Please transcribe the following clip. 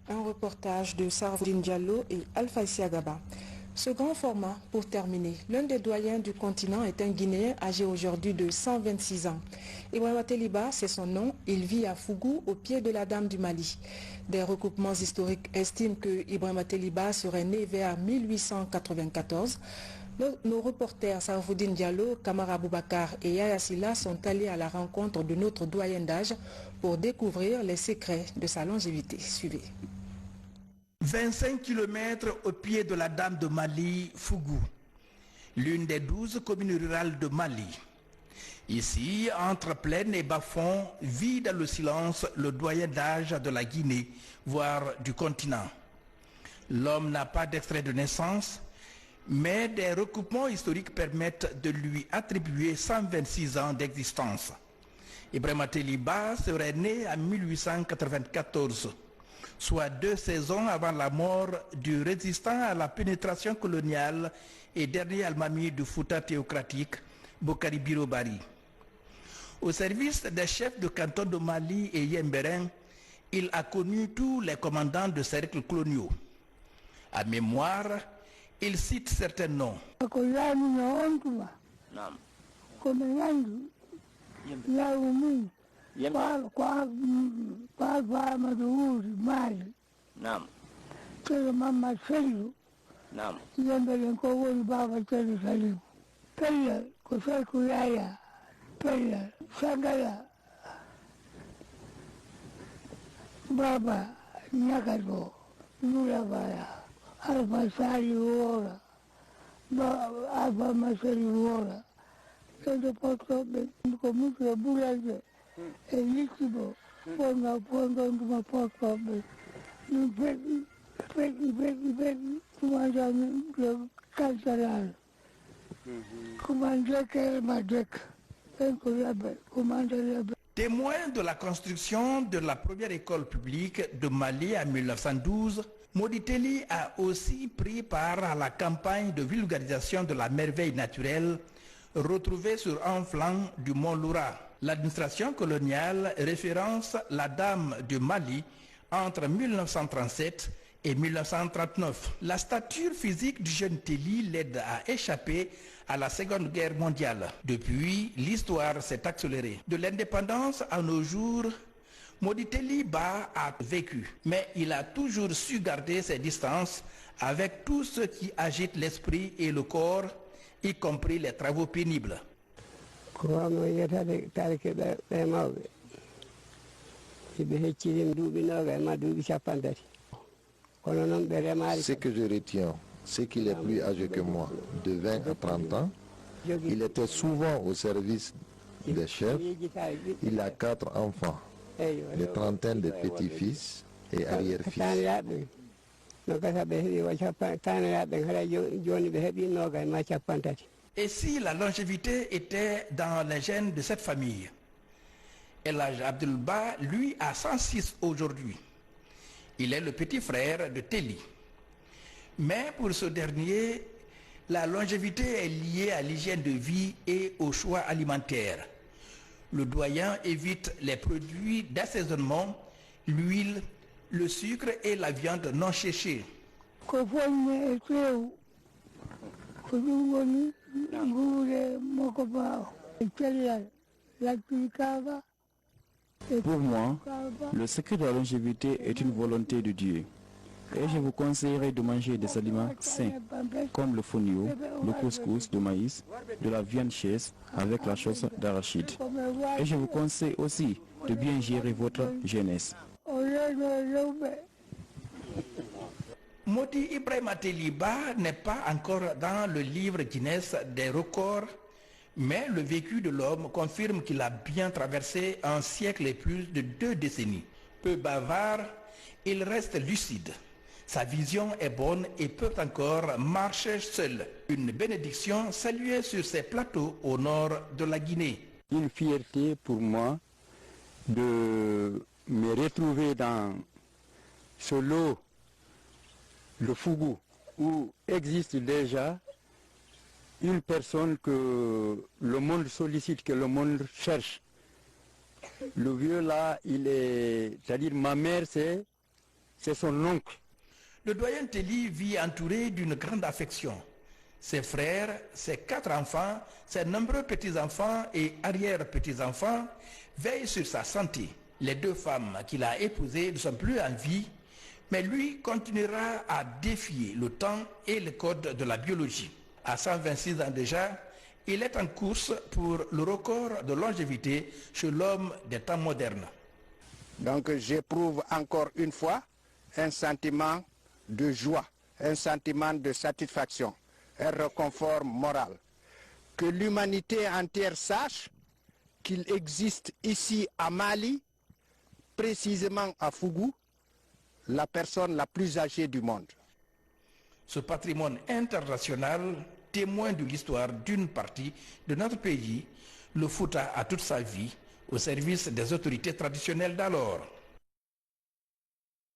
Un reportage de Sarafudine Diallo et Alpha Siagaba. Ce grand format, pour terminer, l'un des doyens du continent est un Guinéen âgé aujourd'hui de 126 ans. Ibrahima Teliba, c'est son nom, il vit à Fougou, au pied de la Dame du Mali. Des recoupements historiques estiment que Ibrahima Teliba serait né vers 1894. Nos reporters Sarafudine Diallo, Kamara Boubacar et Yaya Silla sont allés à la rencontre de notre doyen d'âge pour découvrir les secrets de sa longévité. Suivez. 25 km au pied de la Dame de Mali, Fougou, l'une des 12 communes rurales de Mali. Ici, entre plaine et bas-fond, vit dans le silence le doyen d'âge de la Guinée, voire du continent. L'homme n'a pas d'extrait de naissance, mais des recoupements historiques permettent de lui attribuer 126 ans d'existence. Ibrahima Teliba serait né en 1894. Soit 2 saisons avant la mort du résistant à la pénétration coloniale et dernier almami du Fouta théocratique, Bokari Birobari. Au service des chefs de canton de Mali et Yemberen, il a connu tous les commandants de cercles coloniaux. À mémoire, il cite certains noms. Naam. Mama Selu. Naam. Yembele ko woni baba Selu Salim. Pella ko Seku Yaya. Pella Sagala. Baba Nyakago. Nurabaya. Alfa Sali Wora. Alfa Maseli Wora. Kendo poto ko mutu bulaje. Elikibo. Ponga nduma poto be. Témoin de la construction de la première école publique de Mali en 1912, Modi Teli a aussi pris part à la campagne de vulgarisation de la merveille naturelle retrouvée sur un flanc du mont Loura. L'administration coloniale référence la Dame du Mali entre 1937 et 1939. La stature physique du jeune Teli l'aide à échapper à la Seconde Guerre mondiale. Depuis, l'histoire s'est accélérée. De l'indépendance à nos jours, Modi Teliba a vécu, mais il a toujours su garder ses distances avec tout ce qui agite l'esprit et le corps, y compris les travaux pénibles. Ce que je retiens, c'est qu'il est plus âgé que moi, de 20 à 30 ans. Il était souvent au service des chefs. Il a 4 enfants, des trentaines de petits-fils et arrière-fils. Et si la longévité était dans les gènes de cette famille? El Hadj Abdelba, lui, a 106 aujourd'hui. Il est le petit frère de Teli. Mais pour ce dernier, la longévité est liée à l'hygiène de vie et au choix alimentaire. Le doyen évite les produits d'assaisonnement, l'huile, le sucre et la viande non séchée. Pour moi, le secret de la longévité est une volonté de Dieu. Et je vous conseillerais de manger des aliments sains, comme le fonio, le couscous de maïs, de la viande chasse avec la sauce d'arachide. Et je vous conseille aussi de bien gérer votre jeunesse. Modi Ibrahima Teliba n'est pas encore dans le livre Guinness des records, mais le vécu de l'homme confirme qu'il a bien traversé un siècle et plus de 2 décennies. Peu bavard, il reste lucide. Sa vision est bonne et peut encore marcher seul. Une bénédiction saluée sur ces plateaux au nord de la Guinée. Une fierté pour moi de me retrouver dans ce lot, le Fougou, où existe déjà une personne que le monde sollicite, que le monde cherche. Le vieux là, il est, c'est-à-dire ma mère, c'est son oncle. Le doyen Telly vit entouré d'une grande affection. Ses frères, ses 4 enfants, ses nombreux petits-enfants et arrière-petits-enfants veillent sur sa santé. Les 2 femmes qu'il a épousées ne sont plus en vie, mais lui continuera à défier le temps et les codes de la biologie. À 126 ans déjà, il est en course pour le record de longévité chez l'homme des temps modernes. Donc j'éprouve encore une fois un sentiment de joie, un sentiment de satisfaction, un réconfort moral. Que l'humanité entière sache qu'il existe ici à Mali, précisément à Fougou, la personne la plus âgée du monde. Ce patrimoine international, témoin de l'histoire d'une partie de notre pays, le Fouta a toute sa vie au service des autorités traditionnelles d'alors.